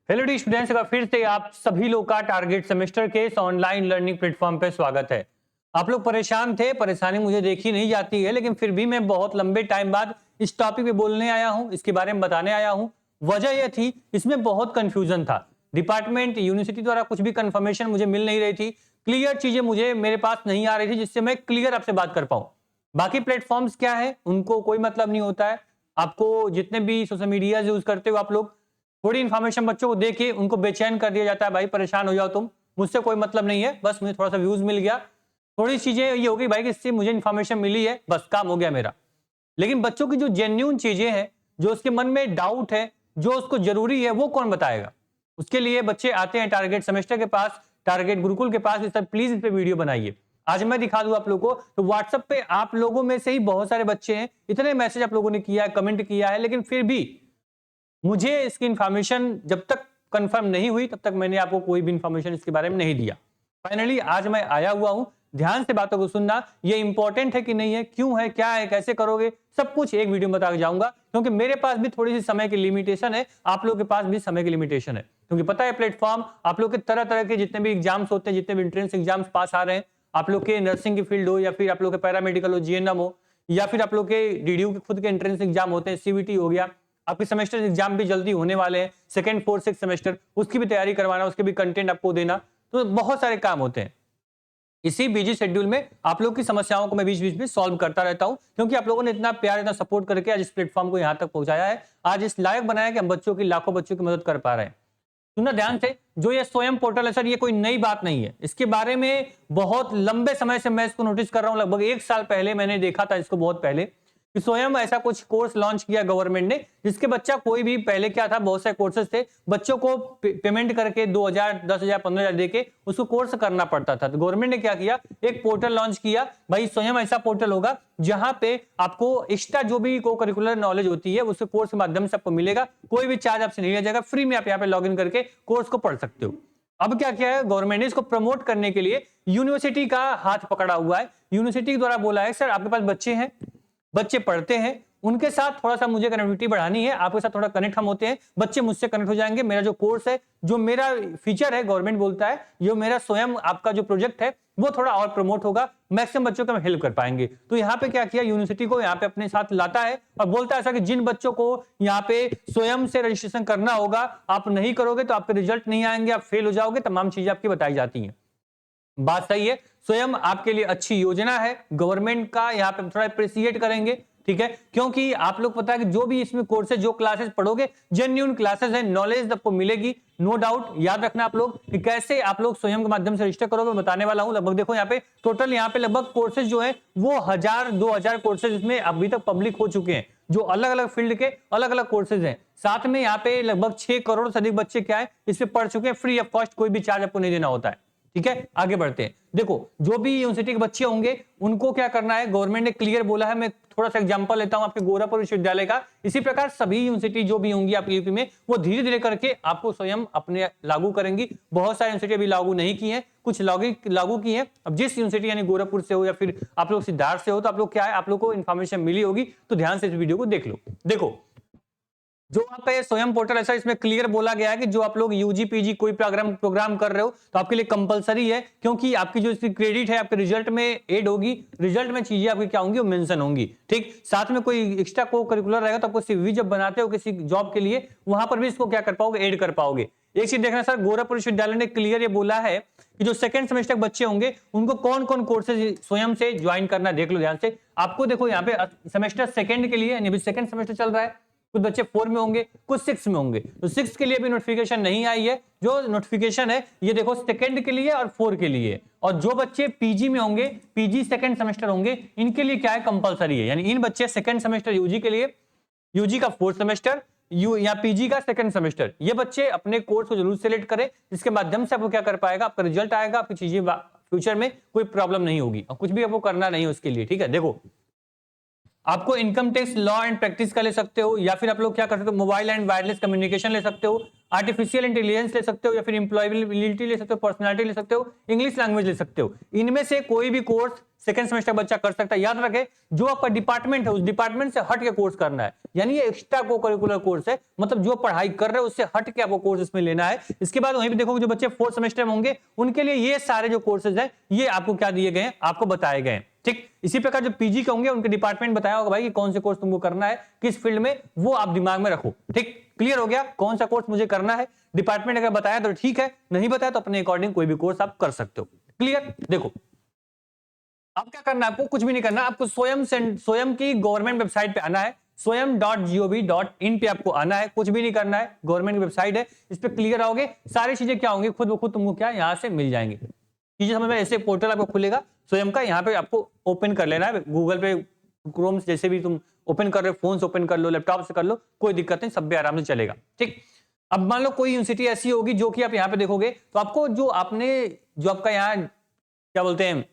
Hello D students का फिर से आप सभी लोग का टारगेट सेमेस्टर के इस ऑनलाइन लर्निंग प्लेटफॉर्म पे स्वागत है। आप लोग परेशान थे, परेशानी मुझे देखी नहीं जाती है, लेकिन फिर भी मैं बहुत लंबे टाइम बाद इस टॉपिक पे बोलने आया हूं, इसके बारे में बताने आया हूं। वजह यह थी, इसमें बहुत कंफ्यूजन था। डिपार्टमेंट यूनिवर्सिटी द्वारा कुछ भी कंफर्मेशन मुझे मिल नहीं रही थी, क्लियर चीजें मुझे मेरे पास नहीं आ रही थी जिससे मैं क्लियर आपसे बात कर पाऊं। बाकी प्लेटफॉर्म्स क्या है उनको कोई मतलब नहीं होता है। आपको जितने भी सोशल मीडिया यूज करते हो आप लोग, थोड़ी इन्फॉर्मेशन बच्चों को देके उनको बेचैन कर दिया जाता है। भाई परेशान हो जाओ तुम, मुझसे कोई मतलब नहीं है, बस मुझे थोड़ा सा व्यूज मिल गया, थोड़ी चीजें ये हो गई भाई कि इससे मुझे इन्फॉर्मेशन मिली है, बस काम हो गया मेरा। लेकिन बच्चों की जो जेन्युइन चीजें हैं, जो उसके मन में डाउट है, जो उसको जरूरी है, वो कौन बताएगा। उसके लिए बच्चे आते हैं टारगेट सेमेस्टर के पास, टारगेट गुरुकुल के पास। सर प्लीज इस पे वीडियो बनाइए, आज मैं दिखा दूं आप लोगों को। तो व्हाट्सएप पे आप लोगों में से ही बहुत सारे बच्चे हैं, इतने मैसेज आप लोगों ने किया है, कमेंट किया है, लेकिन फिर भी मुझे इसकी इंफॉर्मेशन जब तक कंफर्म नहीं हुई तब तक मैंने आपको कोई भी इंफॉर्मेशन इसके बारे में नहीं दिया। फाइनली आज मैं आया हुआ हूं, ध्यान से बातों को सुनना, ये इंपॉर्टेंट है कि नहीं है, क्यों है, क्या है, कैसे करोगे, सब कुछ एक वीडियो में बता के जाऊंगा। क्योंकि मेरे पास भी थोड़ी सी समय की लिमिटेशन है, आप लोगों के पास भी समय की लिमिटेशन है। क्योंकि पता है प्लेटफॉर्म आप लोग के तरह तरह के जितने भी एग्जाम्स होते हैं, जितने भी एंट्रेंस एग्जाम्स पास आ रहे हैं, आप लोग के नर्सिंग की फील्ड हो या फिर आप लोग के पैरामेडिकल हो, जीएनएम हो, या फिर आप लोग के डीडीयू के खुद के एंट्रेंस एग्जाम होते हैं, सीवीटी हो गया, आपके सेमेस्टर एग्जाम भी जल्दी होने वाले हैं, सेकंड फोर्थ सिक्स सेमेस्टर, उसकी भी तैयारी करवाना, उसके भी कंटेंट आपको देना, तो बहुत सारे काम होते हैं। इसी बिजी शेड्यूल में आप लोग की समस्याओं को मैं बीच बीच में सॉल्व करता रहता हूं, क्योंकि आप लोगों ने इतना प्यार, इतना सपोर्ट करके आज इस प्लेटफॉर्म को यहां तक पहुंचाया है, आज इस लायक बनाया कि हम बच्चों की, लाखों बच्चों की मदद कर पा रहे हैं। सुनना ध्यान से, जो ये स्वयं पोर्टल है सर, ये कोई नई बात नहीं है। इसके बारे में बहुत लंबे समय से मैं इसको नोटिस कर रहा हूं, लगभग 1 साल पहले मैंने देखा था इसको, बहुत पहले, कि स्वयं ऐसा कुछ कोर्स लॉन्च किया गवर्नमेंट ने, जिसके बच्चा कोई भी, पहले क्या था, बहुत सारे कोर्सेज थे, बच्चों को पेमेंट करके 2,000, 10,000, 15,000 देके उसको कोर्स करना पड़ता था। तो गवर्नमेंट ने क्या किया, एक पोर्टल लॉन्च किया। भाई स्वयं ऐसा पोर्टल होगा जहां पे आपको एक्स्ट्रा जो भी को करिकुलर नॉलेज होती है उसके कोर्स के माध्यम से आपको मिलेगा, कोई भी चार्ज आपसे नहीं लिया जाएगा, फ्री में आप यहाँ पे लॉग इन करके कोर्स को पढ़ सकते हो। अब क्या किया है गवर्नमेंट ने, इसको प्रमोट करने के लिए यूनिवर्सिटी का हाथ पकड़ा हुआ है। यूनिवर्सिटी के द्वारा बोला है, सर आपके पास बच्चे हैं, बच्चे पढ़ते हैं, उनके साथ थोड़ा सा मुझे कनेक्टिविटी बढ़ानी है, आपके साथ थोड़ा कनेक्ट हम होते हैं, बच्चे मुझसे कनेक्ट हो जाएंगे, मेरा जो कोर्स है, जो मेरा फीचर है, गवर्नमेंट बोलता है, जो मेरा स्वयं आपका जो प्रोजेक्ट है वो थोड़ा और प्रमोट होगा, मैक्सिमम बच्चों को हम हेल्प कर पाएंगे। तो यहाँ पे क्या किया, यूनिवर्सिटी को यहाँ पे अपने साथ लाता है और बोलता है ऐसा कि जिन बच्चों को यहाँ पे स्वयं से रजिस्ट्रेशन करना होगा, आप नहीं करोगे तो आपके रिजल्ट नहीं आएंगे, आप फेल हो जाओगे, तमाम चीजें आपकी बताई जाती हैं। बात सही है, स्वयं आपके लिए अच्छी योजना है, गवर्नमेंट का यहाँ पे थोड़ा अप्रिशिएट करेंगे, ठीक है, क्योंकि आप लोग पता है कि जो भी इसमें कोर्सेज, जो क्लासेस पढ़ोगे, जेन्युइन क्लासेस है, नॉलेज आपको मिलेगी, नो डाउट। याद रखना आप लोग कि कैसे आप लोग स्वयं के माध्यम से रजिस्टर करोगे, बताने वाला हूं। लगभग देखो यहाँ पे टोटल, यहाँ पे लगभग कोर्सेज जो है वो 1,000-2,000 कोर्सेज इसमें अभी तक पब्लिक हो चुके हैं, जो अलग अलग फील्ड के अलग अलग कोर्सेज हैं। साथ में यहाँ पे लगभग 6 करोड़ से अधिक बच्चे क्या है इसमें पढ़ चुके हैं, फ्री ऑफ कॉस्ट, कोई भी चार्ज आपको नहीं देना होता है, ठीक है। आगे बढ़ते हैं। देखो जो भी यूनिवर्सिटी के बच्चे होंगे उनको क्या करना है, गवर्नमेंट ने क्लियर बोला है। मैं थोड़ा सा एग्जांपल लेता हूं आपके गोरखपुर विश्वविद्यालय का, इसी प्रकार सभी यूनिवर्सिटी जो भी होंगी आपकी यूपी में, वो धीरे धीरे करके आपको स्वयं अपने लागू करेंगी। बहुत सारी यूनिवर्सिटी अभी लागू नहीं की है, कुछ लागू की है। अब जिस यूनिवर्सिटी यानी गोरखपुर से हो या फिर आप लोग सिद्धार्थ से हो, तो आप लोग क्या है, आप लोग को इन्फॉर्मेशन मिली होगी, तो ध्यान से इस वीडियो को देख लो। देखो जो आपका ये स्वयं पोर्टल है, इसमें क्लियर बोला गया है कि जो आप लोग यूजी पीजी कोई प्रोग्राम कर रहे हो तो आपके लिए कंपलसरी है, क्योंकि आपकी जो इसकी क्रेडिट है आपके रिजल्ट में ऐड होगी, रिजल्ट में चीजें आपकी क्या होंगी, वो मेंशन होंगी, ठीक। साथ में कोई एक्स्ट्रा को करिकुलर रहेगा तो आपको सीवी जब बनाते हो किसी जॉब के लिए, वहां पर भी इसको क्या कर पाओगे, ऐड कर पाओगे। एक चीज देखना सर, गोरखपुर विश्वविद्यालय ने क्लियर ये बोला है कि जो सेकंड सेमेस्टर के बच्चे होंगे उनको कौन कौन कोर्सेज स्वयं से ज्वाइन करना, देख लो ध्यान से। आपको देखो यहाँ पे सेमेस्टर सेकंड के लिए, यानी सेकंड सेमेस्टर चल रहा है, कुछ बच्चे 4 में होंगे, कुछ 6 में होंगे, तो 6 के लिए भी नोटिफिकेशन नहीं आई है। जो नोटिफिकेशन है ये देखो सेकंड के लिए और 4 के लिए। और जो बच्चे पीजी में होंगे, पीजी सेकंड सेमेस्टर होंगे, इनके लिए क्या है, कंपलसरी है। यानी इन बच्चे सेकंड सेमेस्टर यूजी के लिए, यूजी का 4th सेमेस्टर, या पीजी का सेकंड सेमेस्टर, ये बच्चे अपने कोर्स को जरूर सिलेक्ट करें, जिसके माध्यम से आपको क्या कर पाएगा, आपका रिजल्ट आएगा, आपकी चीजें फ्यूचर में कोई प्रॉब्लम नहीं होगी और कुछ भी आपको करना नहीं है उसके लिए, ठीक है। देखो आपको income tax law and practice का ले सकते हो, या फिर आप लोग क्या कर सकते हो, मोबाइल एंड वायरलेस कम्युनिकेशन ले सकते हो, आर्टिफिशियल इंटेलिजेंस ले सकते हो, या फिर एम्प्लॉयबिलिटी ले सकते हो, पर्सनालिटी ले सकते हो, इंग्लिश लैंग्वेज ले सकते हो। इनमें से कोई भी कोर्स सेकंड सेमेस्टर बच्चा कर सकता है। याद रखे, जो आपका डिपार्टमेंट है उस डिपार्टमेंट से हट के कोर्स करना है, यानी ये एक्स्ट्रा को करिकुलर कोर्स है, मतलब जो पढ़ाई कर रहे हो उससे हट के आपको कोर्स इसमें लेना है। इसके बाद वहीं पे देखोगे जो बच्चे फोर्थ सेमेस्टर में होंगे उनके लिए ये सारे जो कोर्सेज हैं ये आपको क्या दिए गए हैं, आपको बताए गए हैं। ठीक, इसी प्रकार जो पीजी के होंगे उनके डिपार्टमेंट बताया होगा भाई कि कौन से कोर्स तुमको करना है, किस फील्ड में, वो आप दिमाग में रखो। ठीक, क्लियर हो गया कौन सा कोर्स मुझे करना है। डिपार्टमेंट अगर बताया तो ठीक है, नहीं बताया तो अपने अकॉर्डिंग कोई भी कोर्स आप कर सकते हो। क्लियर। देखो अब क्या करना है, आपको कुछ भी नहीं करना, आपको स्वयं की गवर्नमेंट वेबसाइट पे आना है, swayam.gov.in पे आपको आना है, कुछ भी नहीं करना है, गवर्नमेंट की वेबसाइट है, इस पे क्लियर आओगे, सारी चीजें क्या होंगी खुद ब खुद तुमको क्या यहां से मिल जाएंगे। चीजें समझ में, ऐसे पोर्टल आपको खुलेगा स्वयं का, यहाँ पे आपको ओपन कर लेना है, गूगल पे क्रोम जैसे भी तुम ओपन कर रहे हो, फोन से ओपन कर लो, लैपटॉप से कर लो, कोई दिक्कत नहीं, सब भी आराम से चलेगा। ठीक, अब मान लो कोई यूनिवर्सिटी ऐसी होगी जो कि आप यहाँ पे देखोगे तो आपको जो आपका यहाँ क्या बोलते हैं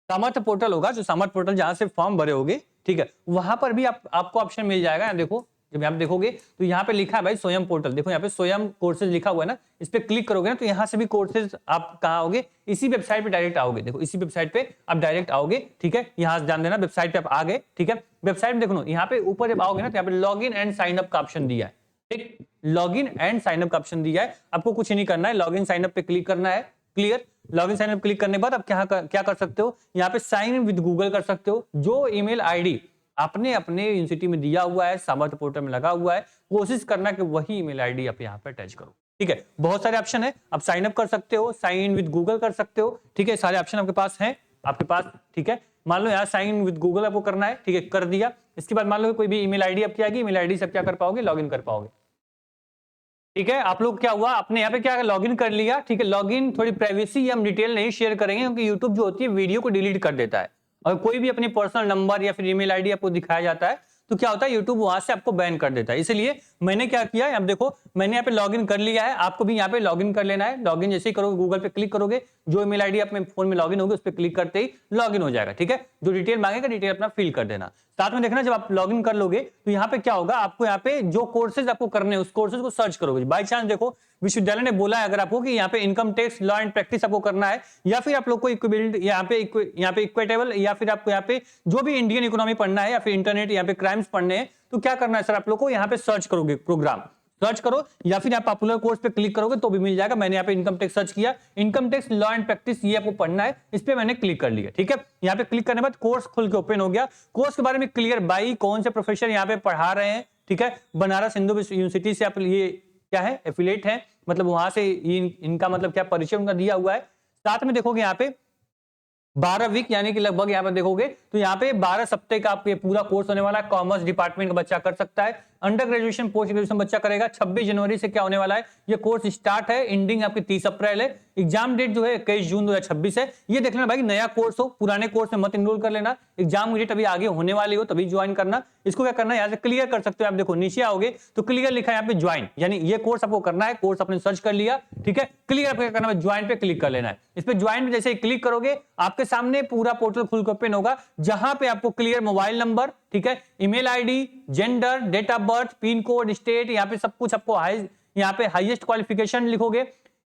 सामर्थ पोर्टल होगा, जो सामर्थ पोर्टल जहां से फॉर्म भरे होगे, ठीक है, वहां पर भी आपको ऑप्शन मिल जाएगा। यहाँ देखो, जब यहाँ पे देखोगे तो यहाँ पे लिखा है भाई स्वयं पोर्टल, देखो यहाँ पे स्वयं कोर्सेज लिखा हुआ है ना, इस पे क्लिक करोगे ना तो यहाँ से भी कोर्सेज आप कहाँ आओगे, इसी वेबसाइट पे डायरेक्ट आओगे। देखो इसी वेबसाइट पे आप डायरेक्ट आओगे, ठीक है, यहाँ से जान देना, वेबसाइट पे आप आ गए, ठीक है, वेबसाइट में देखो यहाँ पे ऊपर जब आओगे ना तो यहाँ पे log in and sign up का ऑप्शन दिया है। ठीक, log in and sign up का ऑप्शन दिया है, आपको कुछ नहीं करना है, लॉग इन साइन अप पे क्लिक करना है। Clear, login sign up click करने के बाद आप क्या कर सकते हो, यहाँ पे साइन इन विद गूगल कर सकते हो। जो ईमेल आईडी आपने अपने यूनिवर्सिटी में दिया हुआ है, सामर्थ पोर्टल में लगा हुआ है, कोशिश करना कि वही ईमेल आईडी आप यहाँ पे अटैच करो। ठीक है, बहुत सारे ऑप्शन है, आप साइन अप कर सकते हो, साइन इन विद गूगल कर सकते हो। ठीक है, सारे ऑप्शन आपके पास हैं, आपके पास। ठीक है, मान लो यहाँ साइन इन विद गूगल आपको करना है, ठीक है, कर दिया। इसके बाद मान लो कोई भी ईमेल आईडी आपकी आएगी, ईमेल आईडी से आप क्या कर पाओगे, लॉगिन कर पाओगे। ठीक है, आप लोग क्या हुआ, आपने यहाँ पे क्या लॉगिन कर लिया। ठीक है, लॉगिन थोड़ी प्राइवेसी हम डिटेल नहीं शेयर करेंगे क्योंकि यूट्यूब जो होती है वीडियो को डिलीट कर देता है, और कोई भी अपनी पर्सनल नंबर या फिर ईमेल आईडी आपको दिखाया जाता है तो क्या होता है, यूट्यूब वहां से आपको बैन कर देता है। इसलिए मैंने क्या किया, अब देखो मैंने यहाँ पे लॉगिन कर लिया है, आपको भी यहाँ पे लॉगिन कर लेना है। लॉगिन जैसे ही करोगे, गूगल पे क्लिक करोगे, जो ईमेल आईडी अपने फोन में लॉगिन होगी उस पर क्लिक करते ही लॉगिन हो जाएगा। ठीक है, जो डिटेल मांगेगा डिटेल अपना फिल कर देना। साथ में देखना जब आप लॉगिन कर लोगे तो यहाँ पे क्या होगा, आपको यहाँ पे जो कोर्सेज आपको करने हैं उस कोर्सेज को सर्च करोगे। बाई चांस देखो विश्वविद्यालय ने बोला है अगर आपको कि यहाँ पे income tax law and practice आपको करना है, या फिर आप लोग को यहाँ पे इक्विटेबल, या फिर आपको यहाँ पे जो भी इंडियन इकोनॉमी पढ़ना है, या फिर इंटरनेट यहाँ पे क्राइम्स पढ़ने हैं, तो क्या करना है सर, आप लोग को यहाँ पे सर्च करोगे, प्रोग्राम सर्च करो, या फिर आप पॉपुलर कोर्स पे क्लिक करोगे तो भी मिल जाएगा। मैंने यहाँ पे इनकम टैक्स सर्च किया, income tax law and practice ये आपको पढ़ना है, इस पे मैंने क्लिक कर लिया। ठीक है, यहाँ पे क्लिक करने के बाद कोर्स खुल के ओपन हो गया। कोर्स के बारे में क्लियर बाई कौन से प्रोफेसर यहाँ पे पढ़ा रहे हैं। ठीक है, बनारस हिंदू यूनिवर्सिटी से आप ये क्या है, एफिलेट है, मतलब वहां से इनका मतलब क्या परिचय उनका दिया हुआ है। साथ में देखोगे यहाँ पे 12 वीक यानी कि लगभग यहाँ पे देखोगे तो यहाँ पे 12 सप्ताह का आपके पूरा कोर्स होने वाला है। कॉमर्स डिपार्टमेंट का बच्चा कर सकता है, अंडर ग्रेजुएशन पोस्ट ग्रेजुएशन बच्चा करेगा। 26 जनवरी से क्या होने वाला है, ये कोर्स स्टार्ट है, एंडिंग आपकी 30 अप्रैल है। एग्जाम डेट जो है 21 जून 2026 है। ये देख लेना भाई, नया कोर्स हो, पुराने कोर्स में मत इनरोल कर लेना। एग्जाम डेट अभी आगे होने वाली हो तभी ज्वाइन करना। इसको क्या करना है, यहाँ से क्लियर कर सकते हो। आप देखो नीचे आओगे तो क्लियर लिखा है यहाँ पे ज्वाइन, यानी ये कोर्स आपको करना है, कोर्स आपने सर्च कर लिया। ठीक है, क्लियर आपको क्या करना है, ज्वाइन पे क्लिक कर लेना है। इस पे ज्वाइन पे जैसे ही क्लिक करोगे आपके सामने पूरा पोर्टल खुल के ओपन होगा, जहां पे आपको क्लियर मोबाइल नंबर, ठीक है, email ID, gender, date of birth, pin code, state, यहाँ पे सब कुछ आपको यहाँ पे हाईएस्ट क्वालिफिकेशन लिखोगे।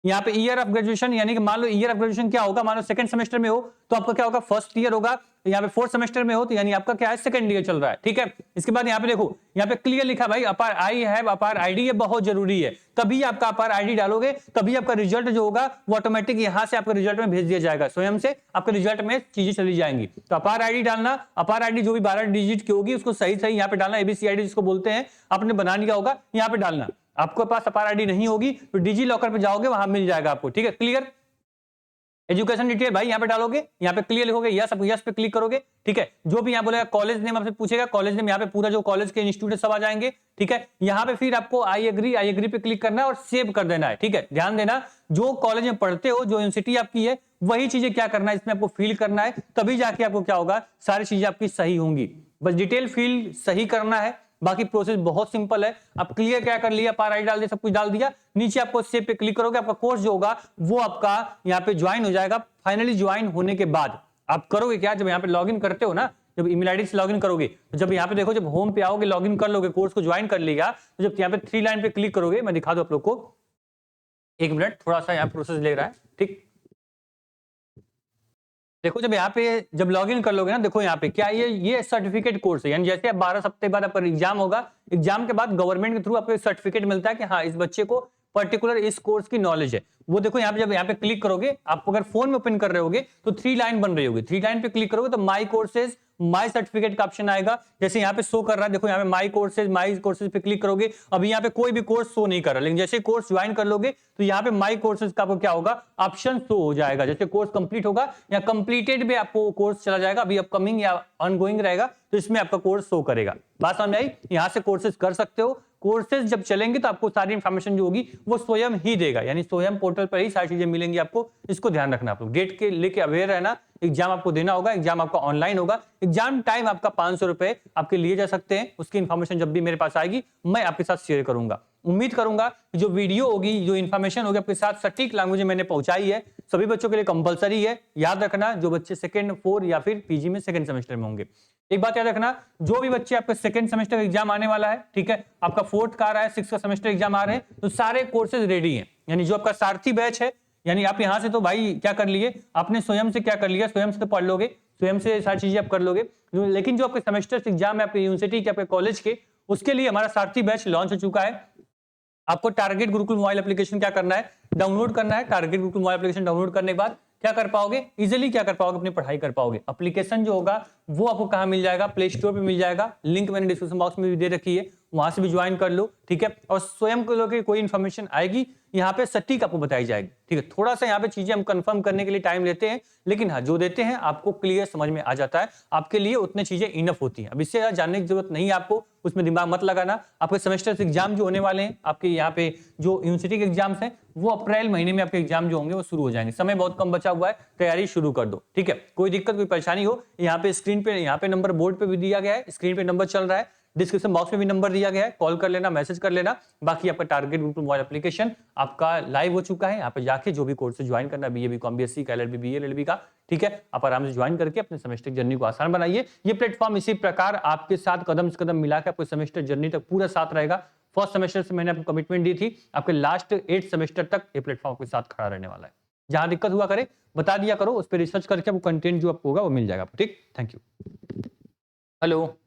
यहाँ पे ईयर ऑफ ग्रेजुएशन, यानी कि मान लो ईयर ऑफ ग्रेजुएशन क्या होगा, मान लो सेकंड सेमेस्टर में हो तो आपका क्या होगा, फर्स्ट ईयर होगा। यहाँ पे फोर्थ सेमेस्टर में हो तो यानी आपका क्या है, सेकंड ईयर चल रहा है। ठीक है, इसके बाद यहाँ पे देखो, यहाँ पे क्लियर लिखा भाई अपार आई हैव अपार आईडी, ये बहुत जरूरी है। तभी आपका अपार आईडी डालोगे तभी आपका रिजल्ट जो होगा वो ऑटोमेटिक यहाँ से आपके रिजल्ट में भेज दिया जाएगा, स्वयं से आपके रिजल्ट में चीजें चली जाएंगी। तो अपार आईडी डालना, अपार आईडी जो भी 12 डिजिट की होगी उसको सही सही यहाँ पे डालना, एबीसी आईडी जिसको बोलते हैं, आपने बना लिया होगा, यहाँ पे डालना। आपके पास अपार आईडी नहीं होगी तो डिजी लॉकर पे जाओगे, वहां मिल जाएगा आपको। ठीक है, क्लियर। एजुकेशन डिटेल भाई यहाँ पे डालोगे, यहाँ पे क्लियर लिखोगे, यस पे क्लिक करोगे। ठीक है, जो भी यहाँ बोलेगा कॉलेज नेम आपसे पूछेगा, कॉलेज नेम यहाँ पे पूरा जो कॉलेज के इंस्टीट्यूट सब आ जाएंगे। ठीक है, यहाँ पे फिर आपको आई एग्री पे क्लिक करना है और सेव कर देना है। ठीक है, ध्यान देना, जो कॉलेज में पढ़ते हो, जो यूनिवर्सिटी आपकी है, वही चीजें क्या करना है, इसमें आपको फिल करना है, तभी जाके आपको क्या होगा, सारी चीजें आपकी सही होंगी। बस डिटेल फिल सही करना है, बाकी प्रोसेस बहुत सिंपल है। आप क्लियर क्या कर लिया, अपार आईडी डाल दिया, सब कुछ डाल दिया, नीचे आपको सेव पे क्लिक करोगे, आपका कोर्स जो होगा वो आपका यहाँ पे ज्वाइन हो जाएगा। फाइनली ज्वाइन होने के बाद आप करोगे क्या, जब यहाँ पे लॉगिन करते हो ना, जब ईमेल आईडी से लॉगिन करोगे तो जब यहाँ पे देखो, जब होम पे आओगे, लॉगिन कर लोगे, कोर्स को ज्वाइन कर लिया, तो जब यहाँ पे 3 लाइन पे क्लिक करोगे, मैं दिखा दूं आप लोग को, 1 मिनट, थोड़ा सा यहाँ प्रोसेस ले रहा है, ठीक। देखो जब यहाँ पे जब लॉगिन कर लोगे ना, देखो यहाँ पे क्या ये सर्टिफिकेट कोर्स है, यानी जैसे 12 सप्ताह बाद आपका एग्जाम होगा, एग्जाम के बाद गवर्नमेंट के थ्रू आपको सर्टिफिकेट मिलता है कि हाँ इस बच्चे को पर्टिकुलर इस कोर्स की नॉलेज है। वो देखो यहाँ पे जब यहाँ पे क्लिक करोगे, आप अगर फोन में ओपन कर रहे होगे तो 3 लाइन बन रही होगी, 3 लाइन पे क्लिक करोगे तो माई कोर्सेज माई सर्टिफिकेट का ऑप्शन आएगा, जैसे यहाँ पे शो कर रहा है, देखो यहाँ पे माई कोर्सेज पे क्लिक करोगे, अभी यहाँ पे कोई भी कोर्स शो नहीं कर रहा, लेकिन जैसे कोर्स ज्वाइन कर लोगे तो यहाँ पे माई कोर्सेज का आपको क्या होगा, ऑप्शन शो हो जाएगा, जैसे कोर्स कंप्लीट होगा या कंप्लीटेड में आपको कोर्स चला जाएगा, अभी अपकमिंग या ऑनगोइंग रहेगा तो इसमें आपका कोर्स शो करेगा। बात समझ आई? यहाँ से कोर्सेज कर सकते हो, कोर्सेज जब चलेंगे तो आपको सारी इंफॉर्मेशन जो होगी वो स्वयं ही देगा, यानी स्वयं पोर्टल पर ही सारी चीजें मिलेंगी आपको, इसको ध्यान रखना आप लोग, डेट के लेके अवेयर रहना। एग्जाम आपको देना होगा, एग्जाम आपका ऑनलाइन होगा, एग्जाम टाइम आपका 500 रुपए आपके लिए जा सकते हैं, उसकी इंफॉर्मेशन जब भी मेरे पास आएगी मैं आपके साथ शेयर करूंगा। उम्मीद करूंगा कि जो वीडियो होगी, जो इन्फॉर्मेशन होगी आपके साथ सटीक लैंग्वेज में मैंने पहुंचाई है, सभी बच्चों के लिए कंपलसरी है। याद रखना जो बच्चे सेकंड 4 या फिर पीजी में सेकंड सेमेस्टर में होंगे, एक बात याद रखना, जो भी बच्चे आपका सेकंड सेमेस्टर एग्जाम आने वाला है, ठीक है, आपका 4th का आ रहा है, 6th का सेमेस्टर एग्जाम आ रहे हैं, तो सारे कोर्सेज रेडी हैं, यानी जो आपका सारथी बैच है, यानी आप यहां से तो भाई क्या कर लिए, आपने स्वयं से क्या कर लिया, स्वयं से तो पढ़ लोगे, स्वयं से सारी चीजें आप कर लोगे, लेकिन जो आपके सेमेस्टर एग्जाम है आपके यूनिवर्सिटी के, आपके कॉलेज के, उसके लिए हमारा सारथी बैच लॉन्च हो चुका है। आपको टारगेट गुरुकुल मोबाइल एप्लीकेशन क्या करना है, डाउनलोड करना है। Target Gurukul mobile application download करने के बाद क्या कर पाओगे, इजीली क्या कर पाओगे, अपनी पढ़ाई कर पाओगे। एप्लीकेशन जो होगा वो आपको कहां मिल जाएगा, प्ले स्टोर पे मिल जाएगा, लिंक मैंने डिस्क्रिप्शन बॉक्स में भी दे रखी है, वहां से भी ज्वाइन कर लो, ठीक है। और स्वयं को लोग कोई इन्फॉर्मेशन आएगी यहाँ पे सटीक आपको बताई जाएगी, ठीक है। थोड़ा सा यहाँ पे चीजें हम कंफर्म करने के लिए टाइम लेते हैं, लेकिन हाँ जो देते हैं आपको क्लियर समझ में आ जाता है, आपके लिए उतनी चीजें इनफ होती हैं। अब इससे ज्यादा जानने की जरूरत नहीं है आपको, उसमें दिमाग मत लगाना। आपके सेमेस्टर एग्जाम जो होने वाले हैं, आपके यहाँ पे जो यूनिवर्सिटी के एग्जाम्स हैं, वो अप्रैल महीने में आपके एग्जाम जो होंगे वो शुरू हो जाएंगे, समय बहुत कम बचा हुआ है, तैयारी शुरू कर दो, ठीक है। कोई दिक्कत कोई परेशानी हो, यहाँ पे स्क्रीन पे, यहाँ पे नंबर बोर्ड पे भी दिया गया है, स्क्रीन पे नंबर चल रहा है, डिस्क्रिप्शन बॉक्स में भी नंबर दिया गया है, कॉल कर लेना, मैसेज कर लेना। बाकी आपका टारगेट गुरुकुल मोबाइल एप्लीकेशन आपका लाइव हो चुका है, यहाँ पे जाके जो भी कोर्स ज्वाइन करना, बीए बीकॉम बीएससी का, एलएलबी बीए एलएलबी का, ठीक है, आप आराम से ज्वाइन करके अपने सेमेस्टर जर्नी को आसान बनाइए। ये प्लेटफॉर्म इसी प्रकार आपके साथ कदम से कदम मिलाकर आपको सेमेस्टर जर्नी तक पूरा साथ रहेगा। फर्स्ट सेमेस्टर से मैंने आपको कमिटमेंट दी थी, आपके लास्ट 8 सेमेस्टर तक ये प्लेटफॉर्म के साथ खड़ा रहने वाला है। जहां दिक्कत हुआ करे बता दिया करो, उस पर रिसर्च करके आपको कंटेंट जो आपको होगा वो मिल जाएगा, ठीक। Thank you. हेलो।